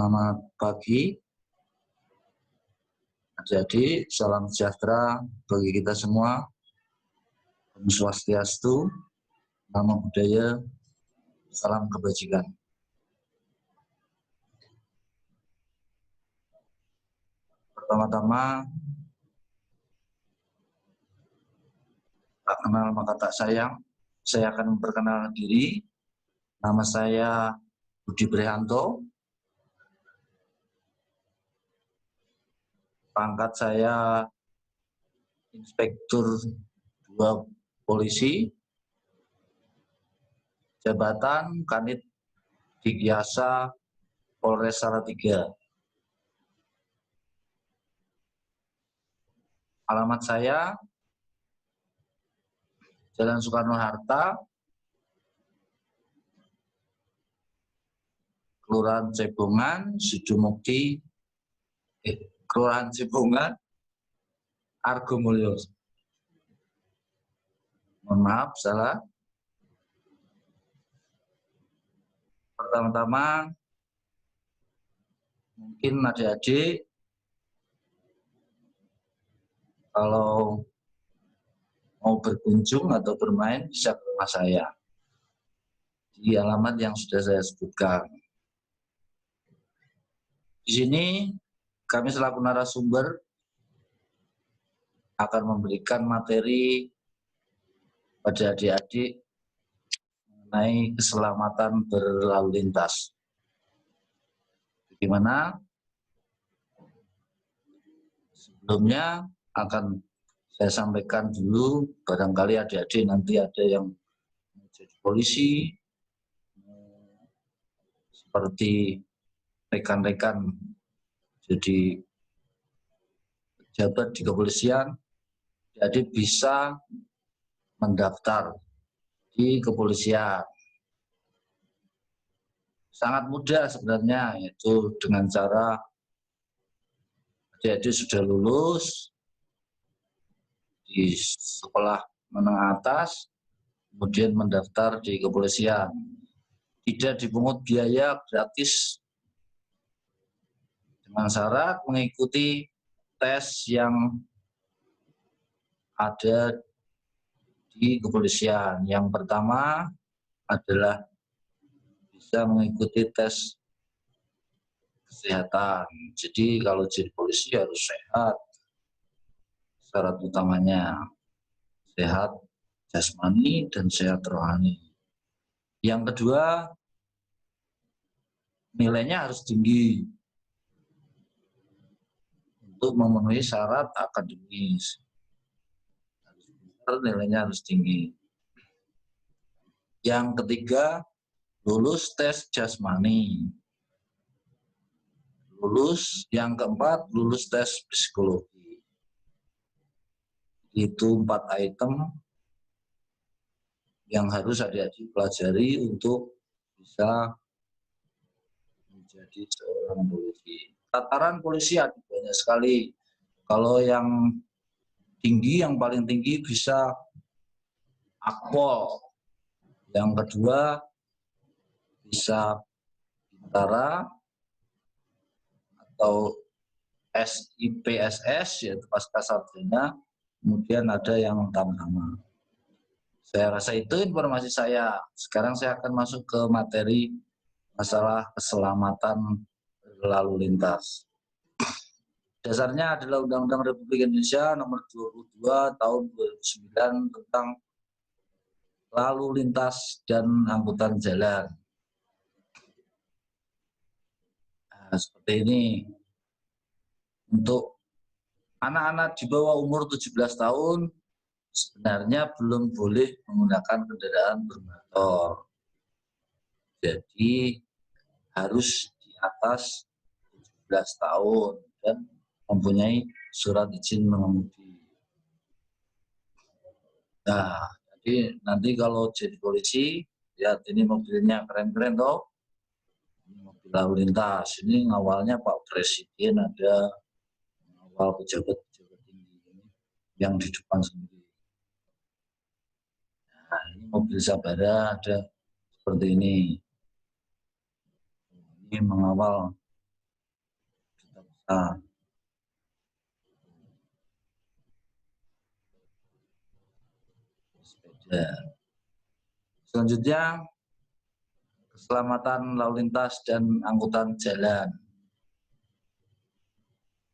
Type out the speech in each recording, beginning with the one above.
Selamat pagi, adik-adik. Salam sejahtera bagi kita semua. Om Swastiastu, Namo Buddhaya, salam kebajikan. Pertama-tama, tak kenal maka tak sayang. Saya akan memperkenalkan diri. Nama saya Budi Prihanto. Pangkat saya Inspektur 2 Polisi. Jabatan Kanit Dikyasa Polres Salatiga. Alamat saya Jalan Soekarno-Hatta, Kelurahan Cebongan, Sudumukti, Kelurahan Cebongan, Argomulyo. Mohon maaf, salah. Pertama-tama, mungkin adik-adik kalau mau berkunjung atau bermain bisa ke rumah saya di alamat yang sudah saya sebutkan. Di sini kami selaku narasumber akan memberikan materi pada adik-adik mengenai keselamatan berlalu lintas. Bagaimana? Sebelumnya akan saya sampaikan dulu, barangkali adik-adik nanti ada yang menjadi polisi, seperti rekan-rekan jadi pejabat di kepolisian, jadi bisa mendaftar di kepolisian. Sangat mudah sebenarnya, yaitu dengan cara adik-adik sudah lulus di sekolah menengah atas, kemudian mendaftar di kepolisian. Tidak dipungut biaya, gratis, dengan syarat mengikuti tes yang ada di kepolisian. Yang pertama adalah bisa mengikuti tes kesehatan. Jadi kalau jadi polisi harus sehat. Syarat utamanya sehat jasmani dan sehat rohani. Yang kedua, nilainya harus tinggi untuk memenuhi syarat akademis. Nilainya harus tinggi. Yang ketiga, lulus tes jasmani. Yang keempat, lulus tes psikologi. Itu 4 item yang harus adik-adik pelajari untuk bisa menjadi seorang polisi. Tataran polisi ada banyak sekali. Kalau yang tinggi, yang paling tinggi bisa Akpol. Yang kedua bisa Bintara atau SIPSS, yaitu Pascasarjana. Kemudian ada yang Tamtama. Saya rasa itu informasi saya. Sekarang saya akan masuk ke materi masalah keselamatan berlalu lintas. Dasarnya adalah Undang-Undang Republik Indonesia Nomor 22 Tahun 2009 tentang lalu lintas dan angkutan jalan. Nah, seperti ini. Untuk anak-anak di bawah umur 17 tahun sebenarnya belum boleh menggunakan kendaraan bermotor. Jadi harus di atas 17 tahun dan mempunyai surat izin mengemudi. Nah, jadi nanti kalau jadi polisi, lihat ini mobilnya keren-keren toh. Ini mobil lalu lintas. Ini awalnya Pak Presiden ada, awal pejabat-pejabat tinggi ini yang di depan sendiri. Nah, ini mobil Sabara ada seperti ini. Ini mengawal Nah, sepeda. Selanjutnya, keselamatan lalu lintas dan angkutan jalan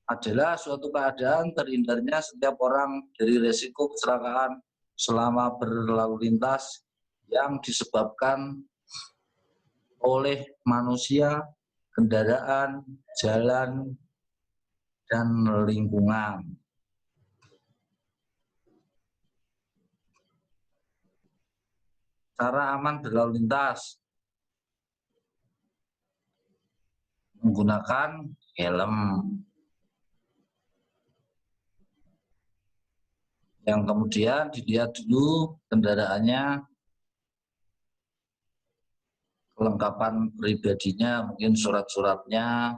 adalah suatu keadaan terhindarnya setiap orang dari risiko kecelakaan selama berlalu lintas yang disebabkan oleh manusia, kendaraan, jalan, dan lingkungan. Cara aman berlalu lintas menggunakan helm. Yang kemudian dilihat dulu kendaraannya, kelengkapan pribadinya, mungkin surat-suratnya,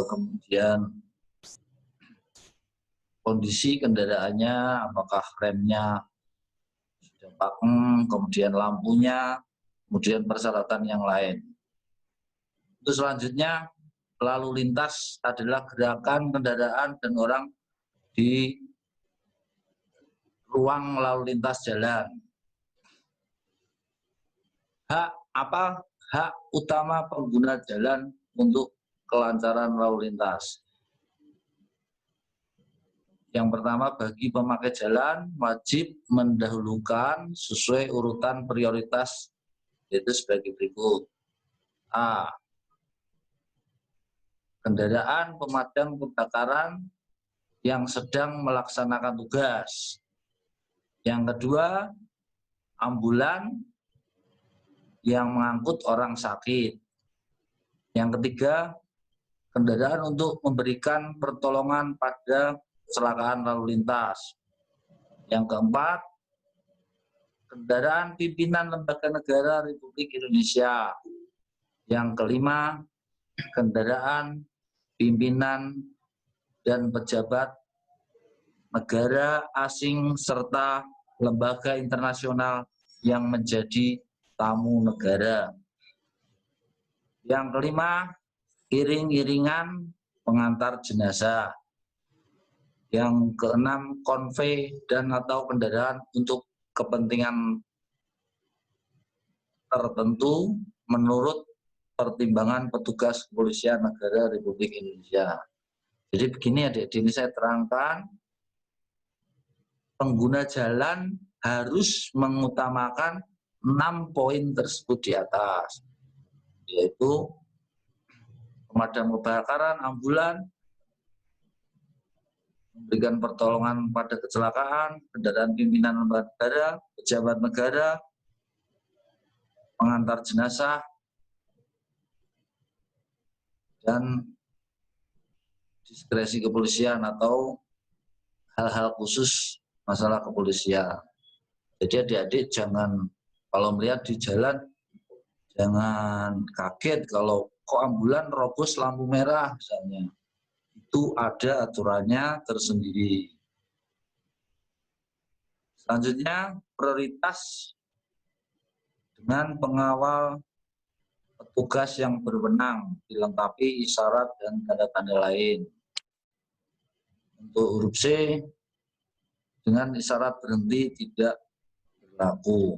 kemudian kondisi kendaraannya, apakah remnya sudah pakem, kemudian lampunya, kemudian persyaratan yang lain. Itu selanjutnya, lalu lintas adalah gerakan kendaraan dan orang di ruang lalu lintas jalan. Hak utama pengguna jalan untuk kelancaran lalu lintas. Yang pertama, bagi pemakai jalan wajib mendahulukan sesuai urutan prioritas, yaitu sebagai berikut. A. Kendaraan pemadam kebakaran yang sedang melaksanakan tugas. Yang kedua, ambulan yang mengangkut orang sakit. Yang ketiga, kendaraan untuk memberikan pertolongan pada kecelakaan lalu lintas. Yang keempat, kendaraan pimpinan lembaga negara Republik Indonesia. Yang kelima, kendaraan pimpinan dan pejabat negara asing serta lembaga internasional yang menjadi tamu negara. Yang kelima, iring-iringan pengantar jenazah. Yang keenam, konvoi dan atau kendaraan untuk kepentingan tertentu menurut pertimbangan petugas kepolisian negara Republik Indonesia. Jadi begini adik-adik, ini saya terangkan, pengguna jalan harus mengutamakan 6 poin tersebut di atas, yaitu pemadam kebakaran, ambulan, memberikan pertolongan pada kecelakaan, kendaraan pimpinan lembaga negara, pejabat negara, pengantar jenazah, dan diskresi kepolisian atau hal-hal khusus masalah kepolisian. Jadi adik-adik jangan, kalau melihat di jalan, jangan kaget kalau kok ambulan robos lampu merah misalnya. Itu ada aturannya tersendiri. Selanjutnya, prioritas dengan pengawal petugas yang berwenang, dilengkapi isyarat dan tanda-tanda lain. Untuk huruf C, dengan isyarat berhenti tidak berlaku.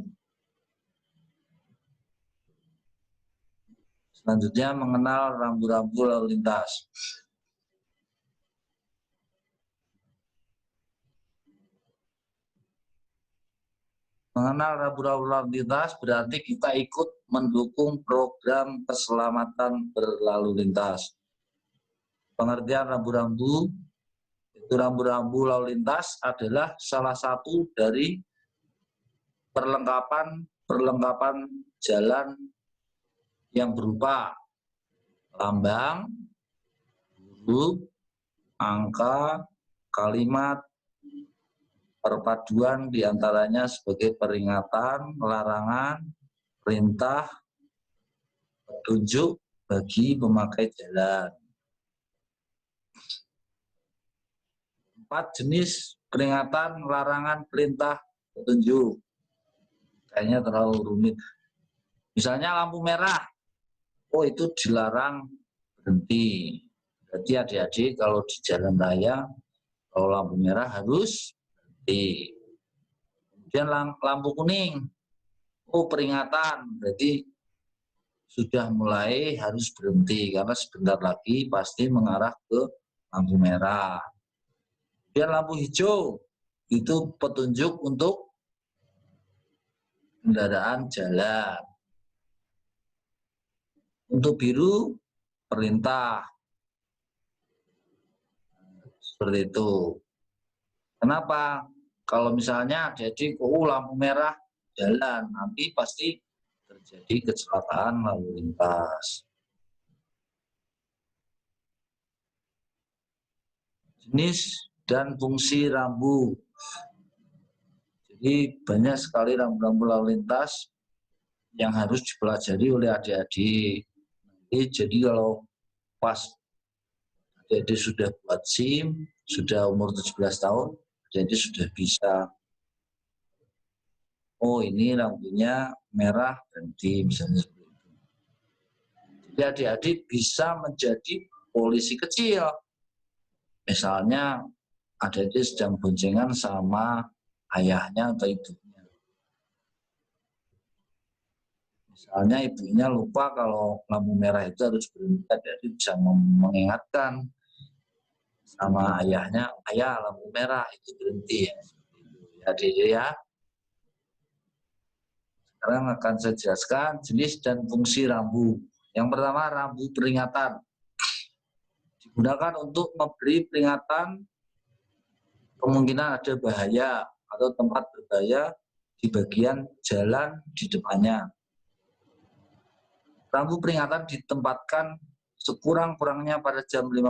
Selanjutnya, mengenal rambu-rambu lalu lintas. Mengenal rambu-rambu lalu lintas berarti kita ikut mendukung program keselamatan berlalu lintas. Pengertian rambu-rambu, itu rambu-rambu lalu lintas adalah salah satu dari perlengkapan jalan yang berupa lambang, huruf, angka, kalimat, perpaduan diantaranya sebagai peringatan, larangan, perintah, petunjuk bagi pemakai jalan. 4 jenis peringatan, larangan, perintah, petunjuk. kayaknya terlalu rumit. Misalnya lampu merah, oh itu dilarang berhenti. Berarti adik-adik kalau di jalan raya, kalau lampu merah harus berhenti. Kemudian lampu kuning, oh peringatan, berarti sudah mulai harus berhenti karena sebentar lagi pasti mengarah ke lampu merah. Kemudian lampu hijau, itu petunjuk untuk kendaraan jalan. Untuk biru, perintah. Seperti itu. Kenapa? Kalau misalnya jadi lampu merah jalan, nanti pasti terjadi kecelakaan lalu lintas. Jenis dan fungsi rambu. Jadi banyak sekali rambu-rambu lalu lintas yang harus dipelajari oleh adik-adik. Jadi kalau pas adik-adik sudah buat SIM, sudah umur 17 tahun, jadi sudah bisa. Oh ini lampunya merah berhenti misalnya seperti itu. Jadi adik-adik bisa menjadi polisi kecil. Misalnya adik-adik sedang boncengan sama ayahnya atau ibunya. Misalnya ibunya lupa kalau lampu merah itu harus berhenti, adik-adik bisa mengingatkan sama ayahnya, ayah lampu merah itu berhenti ya. Adik-adik ya. Sekarang akan saya jelaskan jenis dan fungsi rambu. Yang pertama, rambu peringatan. Digunakan untuk memberi peringatan kemungkinan ada bahaya atau tempat berbahaya di bagian jalan di depannya. Rambu peringatan ditempatkan sekurang-kurangnya pada jam 50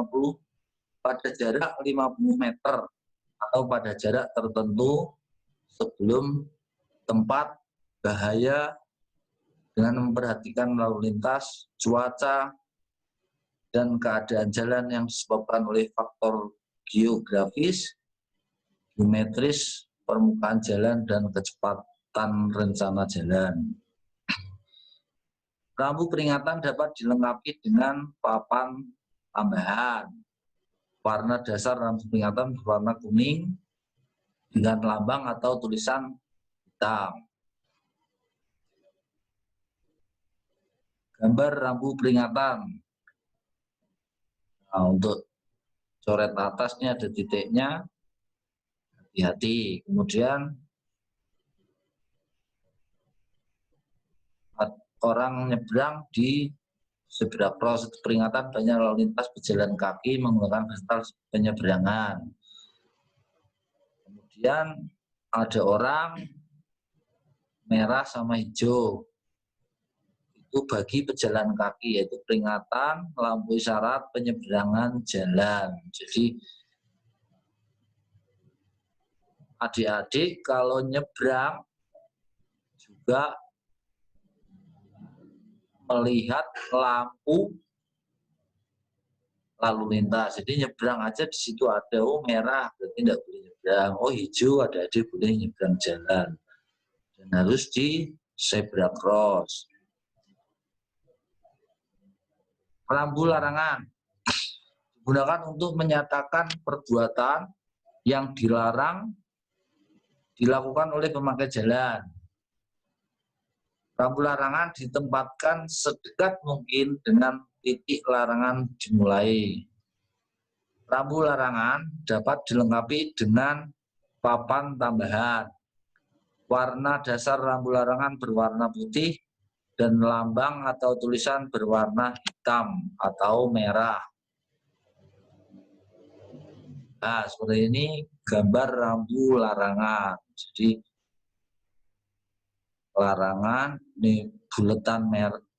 pada jarak 50 meter atau pada jarak tertentu sebelum tempat bahaya dengan memperhatikan lalu lintas, cuaca, dan keadaan jalan yang disebabkan oleh faktor geografis, geometris, permukaan jalan, dan kecepatan rencana jalan. Rambu peringatan dapat dilengkapi dengan papan tambahan. Warna dasar rambu peringatan berwarna kuning dengan lambang atau tulisan hitam. Gambar rambu peringatan. Nah, untuk coret atasnya ada titiknya, hati-hati. Kemudian orang nyebrang di zebra cross, peringatan banyak lalu lintas pejalan kaki menggunakan fasilitas penyeberangan. Kemudian ada orang merah sama hijau. Itu bagi pejalan kaki, yaitu peringatan, lampu isyarat, penyeberangan jalan. Jadi adik-adik kalau nyebrang juga melihat lampu lalu lintas. Jadi nyebrang aja di situ ada, oh merah berarti tidak boleh nyebrang, oh hijau adik-adik boleh nyebrang jalan. Dan harus di zebra cross. Rambu larangan digunakan untuk menyatakan perbuatan yang dilarang dilakukan oleh pemakai jalan. Rambu larangan ditempatkan sedekat mungkin dengan titik larangan dimulai. Rambu larangan dapat dilengkapi dengan papan tambahan. Warna dasar rambu larangan berwarna putih dan lambang atau tulisan berwarna hitam atau merah. Nah, seperti ini gambar rambu larangan. Jadi larangan ini buletan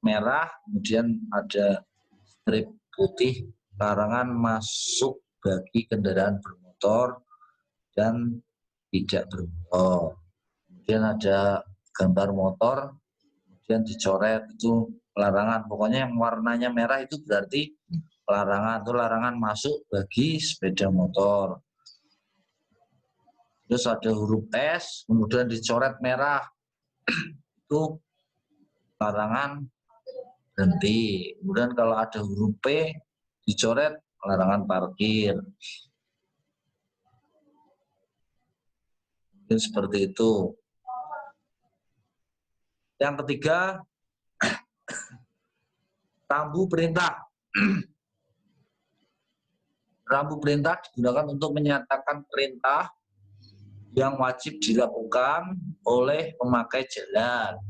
merah, kemudian ada strip putih, larangan masuk bagi kendaraan bermotor dan tidak bermotor. Kemudian ada gambar motor, kemudian dicoret itu larangan. Pokoknya yang warnanya merah itu berarti larangan, itu larangan masuk bagi sepeda motor. Terus ada huruf S, kemudian dicoret merah. itu larangan berhenti. Kemudian kalau ada huruf P dicoret, larangan parkir. Mungkin seperti itu. Yang ketiga, rambu perintah. Rambu perintah digunakan untuk menyatakan perintah yang wajib dilakukan oleh pemakai jalan.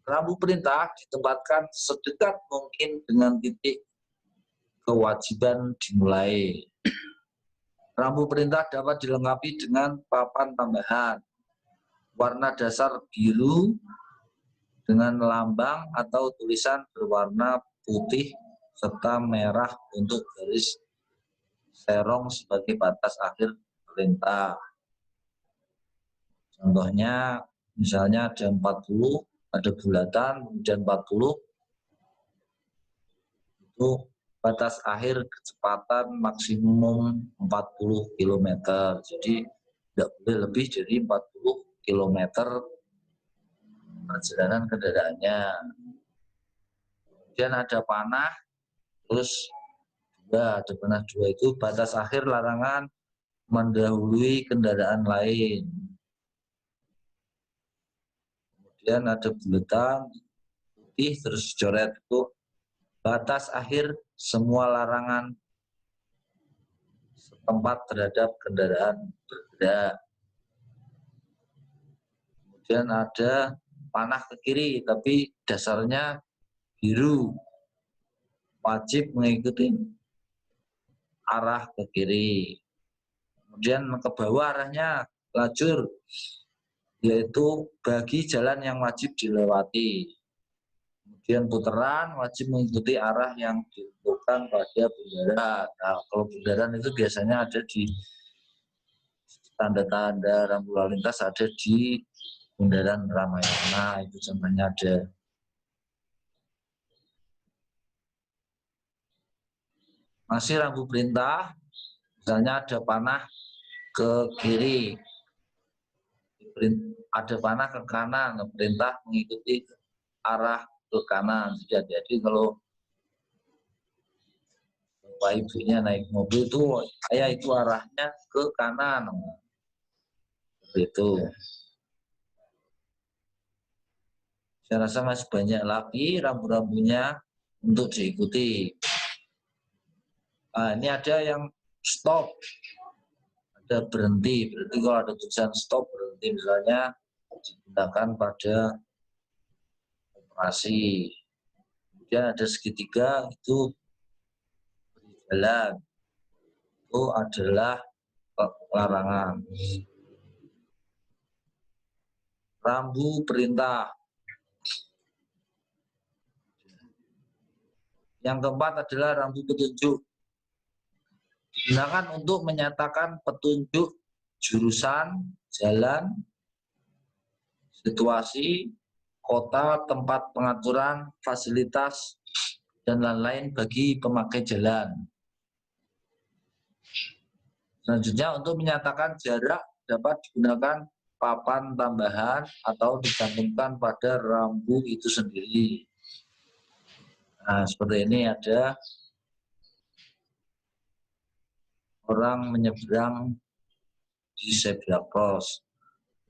Rambu perintah ditempatkan sedekat mungkin dengan titik kewajiban dimulai. Rambu perintah dapat dilengkapi dengan papan tambahan warna dasar biru dengan lambang atau tulisan berwarna putih serta merah untuk garis serong sebagai batas akhir perintah. Contohnya misalnya ada 40, ada bulatan, kemudian 40 itu batas akhir kecepatan maksimum 40 km. Jadi tidak boleh lebih dari 40 km perjalanan kendaraannya. Kemudian ada panah, terus ada panah 2 itu batas akhir larangan mendahului kendaraan lain. Kemudian ada bulatan putih terus dicoret itu batas akhir semua larangan setempat terhadap kendaraan bergerak. Kemudian ada panah ke kiri tapi dasarnya biru, wajib mengikuti arah ke kiri. Kemudian ke bawah arahnya lajur, yaitu bagi jalan yang wajib dilewati. Kemudian putaran wajib mengikuti arah yang ditentukan pada bundaran. Nah, kalau bundaran itu biasanya ada di tanda-tanda rambu lalu lintas, ada di bundaran Ramayana, itu contohnya ada. Masih rambu perintah, misalnya ada panah ke kiri, ada panah ke kanan, perintah mengikuti arah ke kanan. Jadi kalau bapak ibunya naik mobil itu, saya itu arahnya ke kanan. Itu. Saya rasa masih banyak lagi rambu-rambunya untuk diikuti. Nah, ini ada yang stop, ada berhenti. Berarti kalau ada tulisan stop, berhenti misalnya digunakan pada operasi. Kemudian ada segitiga, itu berjalan. Itu adalah larangan. Rambu perintah. Yang keempat adalah rambu petunjuk. Digunakan untuk menyatakan petunjuk jurusan, jalan, situasi, kota, tempat pengaturan, fasilitas, dan lain-lain bagi pemakai jalan. Selanjutnya, untuk menyatakan jarak dapat digunakan papan tambahan atau dicantumkan pada rambu itu sendiri. Nah, seperti ini ada orang menyeberang di zebra cross,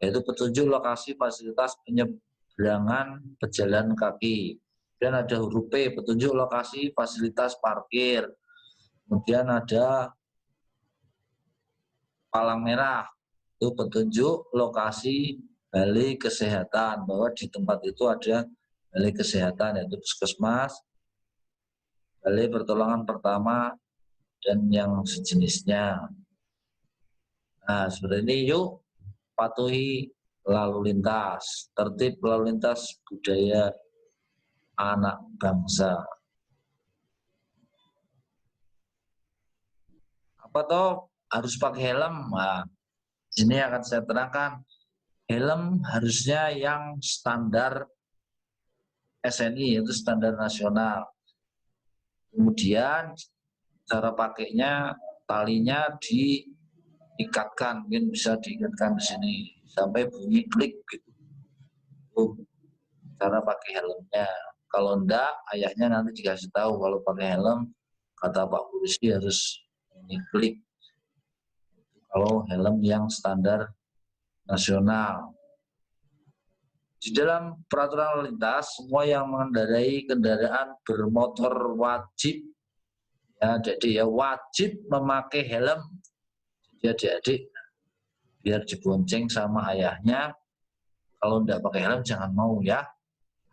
yaitu petunjuk lokasi fasilitas penyeberangan pejalan kaki. Dan ada huruf P, petunjuk lokasi fasilitas parkir. Kemudian ada palang merah, itu petunjuk lokasi balai kesehatan, bahwa di tempat itu ada balai kesehatan, yaitu puskesmas, balai pertolongan pertama, dan yang sejenisnya. Nah, seperti ini, yuk patuhi lalu lintas, tertib lalu lintas budaya anak bangsa. Apa toh harus pakai helm? Nah, ini akan saya terangkan. Helm harusnya yang standar SNI, yaitu standar nasional. Kemudian cara pakainya, talinya diikatkan, mungkin bisa diikatkan di sini sampai bunyi klik gitu. itu cara pakai helmnya. Kalau enggak, ayahnya nanti dikasih tahu kalau pakai helm, kata Pak Polisi harus ini klik. Kalau helm yang standar nasional. Di dalam peraturan lalu lintas, semua yang mengendarai kendaraan bermotor wajib, ya, jadi ya wajib memakai helm. Jadi adik-adik biar dibonceng sama ayahnya, kalau enggak pakai helm jangan mau ya,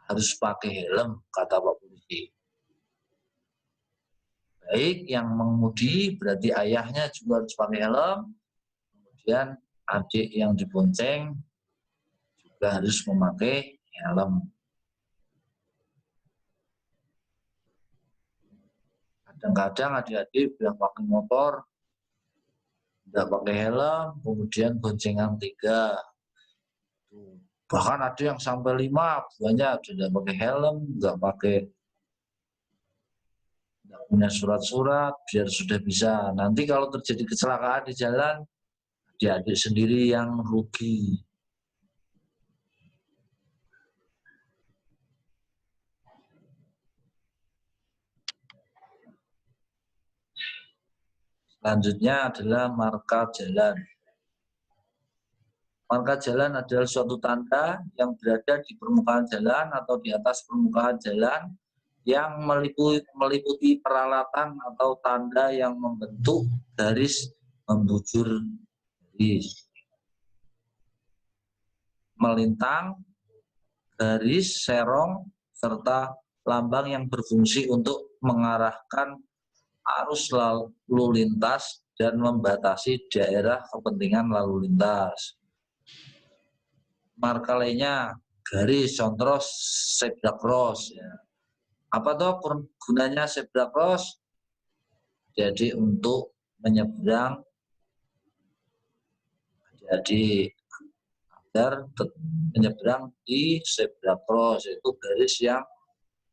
harus pakai helm, kata Pak Polisi. Baik yang mengemudi berarti ayahnya juga harus pakai helm, kemudian adik yang dibonceng juga harus memakai helm. Kadang-kadang adik-adik bilang pakai motor, tidak pakai helm, kemudian boncengan 3. Bahkan ada yang sampai 5, banyak tidak pakai helm, tidak punya surat-surat, biar sudah bisa. Nanti kalau terjadi kecelakaan di jalan, adik-adik sendiri yang rugi. Selanjutnya adalah marka jalan. Marka jalan adalah suatu tanda yang berada di permukaan jalan atau di atas permukaan jalan yang meliputi peralatan atau tanda yang membentuk garis membujur garis. Melintang, garis, serong, serta lambang yang berfungsi untuk mengarahkan arus lalu lintas dan membatasi daerah kepentingan lalu lintas. Marka lainnya garis, contoh zebra cross. Ya. Apa tuh gunanya zebra cross? Jadi untuk menyeberang, jadi agar menyeberang di zebra cross, itu garis yang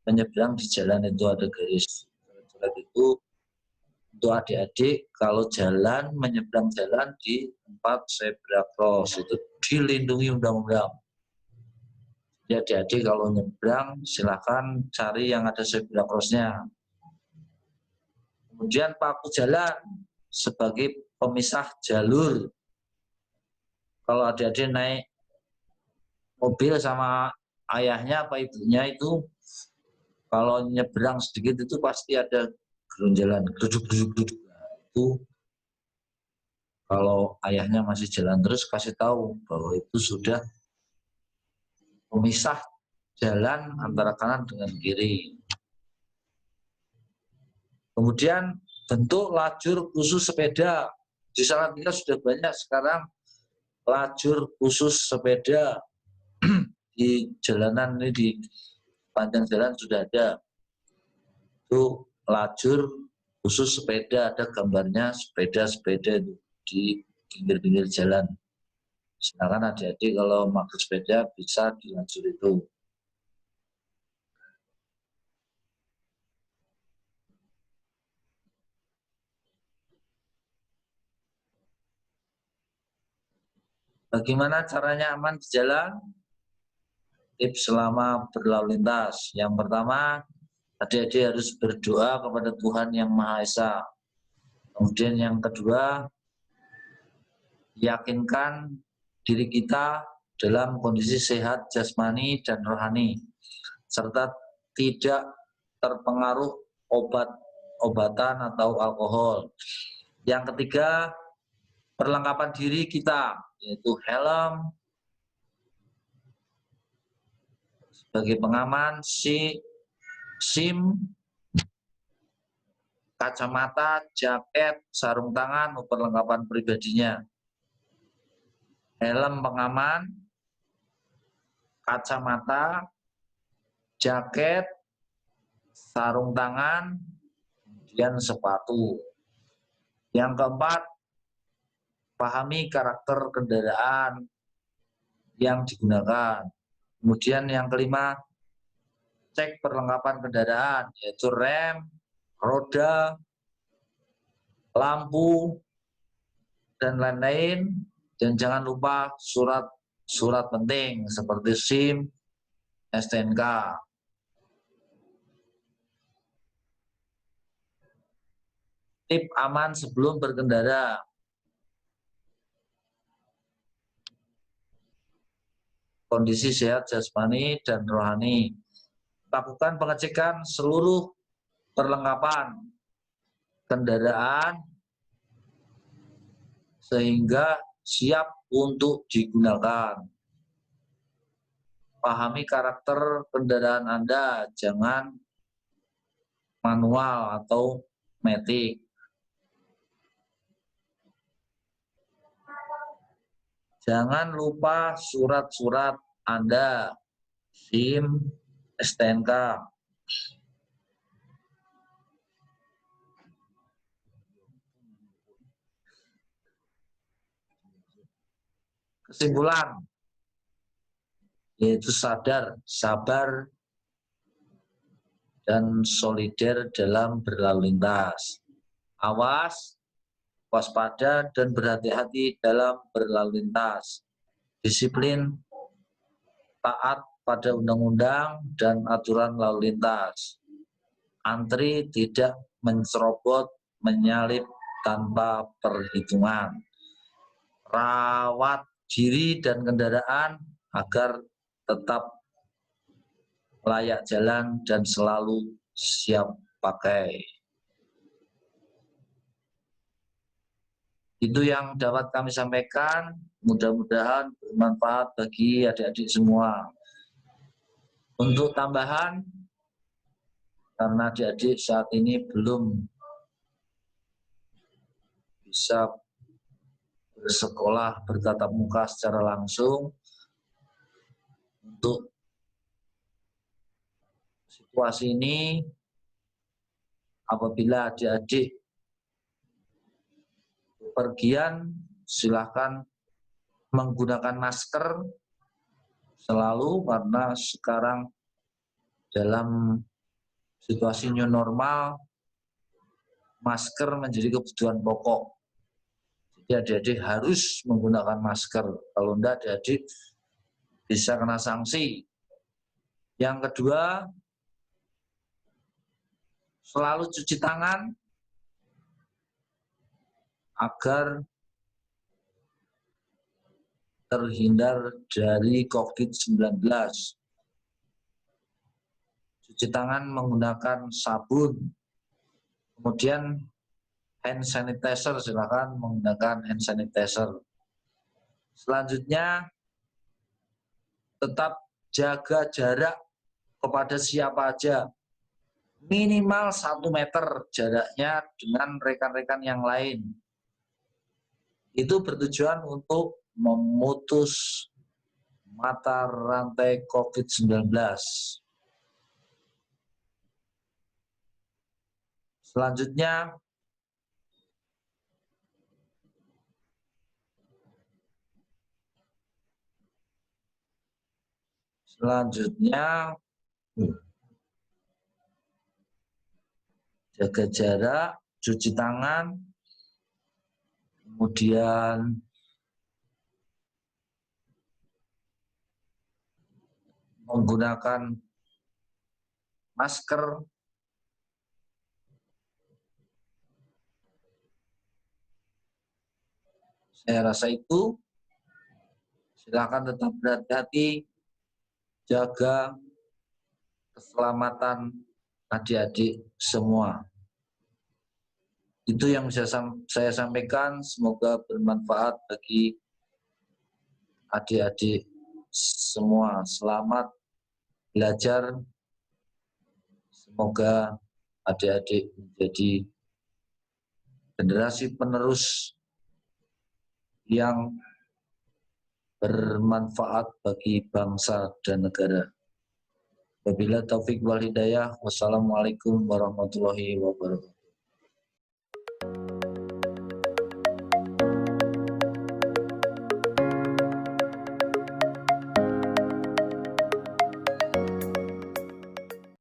menyeberang di jalan itu ada garis. Itu untuk adik-adik kalau jalan menyeberang jalan di tempat zebra cross itu dilindungi undang-undang. Jadi adik-adik kalau nyebrang silakan cari yang ada zebra cross-nya. Kemudian paku jalan sebagai pemisah jalur. Kalau adik-adik naik mobil sama ayahnya apa ibunya itu, kalau nyebrang sedikit itu pasti ada gerunjalan, geruduk-geruduk. Itu kalau ayahnya masih jalan terus kasih tahu bahwa itu sudah pemisah jalan antara kanan dengan kiri. Kemudian bentuk lajur khusus sepeda. Di Salatiga sudah banyak sekarang lajur khusus sepeda di jalanan ini, di panjang jalan sudah ada. Itu lajur khusus sepeda, ada gambarnya sepeda-sepeda di pinggir-pinggir jalan. Sedangkan adik-adik kalau pakai sepeda bisa di lajur itu. Bagaimana caranya aman di jalan? Tips selama berlalu lintas. Yang pertama, adik-adik harus berdoa kepada Tuhan Yang Maha Esa. Kemudian yang kedua, yakinkan diri kita dalam kondisi sehat jasmani dan rohani, serta tidak terpengaruh obat-obatan atau alkohol. Yang ketiga, perlengkapan diri kita, yaitu helm sebagai pengaman, SIM, kacamata, jaket, sarung tangan, perlengkapan pribadinya. Helm pengaman, kacamata, jaket, sarung tangan, kemudian sepatu. Yang keempat, pahami karakter kendaraan yang digunakan. Kemudian yang kelima, cek perlengkapan kendaraan, yaitu rem, roda, lampu, dan lain-lain. Dan jangan lupa surat penting seperti SIM, STNK. Tip aman sebelum berkendara. Kondisi sehat jasmani dan rohani. Lakukan pengecekan seluruh perlengkapan kendaraan sehingga siap untuk digunakan. Pahami karakter kendaraan Anda, jangan manual atau matic. Jangan lupa surat-surat Anda, SIM, STNK. Kesimpulan, yaitu sadar, sabar, dan solider dalam berlalu lintas. Awas, waspada, dan berhati-hati dalam berlalu lintas. Disiplin, taat pada undang-undang dan aturan lalu lintas. Antri tidak mencerobot, menyalip tanpa perhitungan. Rawat diri dan kendaraan agar tetap layak jalan dan selalu siap pakai. Itu yang dapat kami sampaikan, mudah-mudahan bermanfaat bagi adik-adik semua. Untuk tambahan, karena adik-adik saat ini belum bisa bersekolah bertatap muka secara langsung, untuk situasi ini, apabila adik-adik bepergian, silakan menggunakan masker selalu, karena sekarang dalam situasi new normal, masker menjadi kebutuhan pokok. Jadi adik-adik harus menggunakan masker. Kalau enggak, adik-adik bisa kena sanksi. Yang kedua, selalu cuci tangan agar terhindar dari COVID-19. Cuci tangan menggunakan sabun. Kemudian hand sanitizer, silakan menggunakan hand sanitizer. Selanjutnya, tetap jaga jarak kepada siapa aja. Minimal 1 meter jaraknya dengan rekan-rekan yang lain. Itu bertujuan untuk memutus mata rantai COVID-19. Selanjutnya, jaga jarak, cuci tangan, kemudian menggunakan masker. Saya rasa itu. Silakan tetap berhati-hati, jaga keselamatan adik-adik semua. Itu yang bisa saya sampaikan, semoga bermanfaat bagi adik-adik semua. Selamat belajar, semoga adik-adik menjadi generasi penerus yang bermanfaat bagi bangsa dan negara. Wabillahi taufik wal hidayah. Wassalamualaikum warahmatullahi wabarakatuh.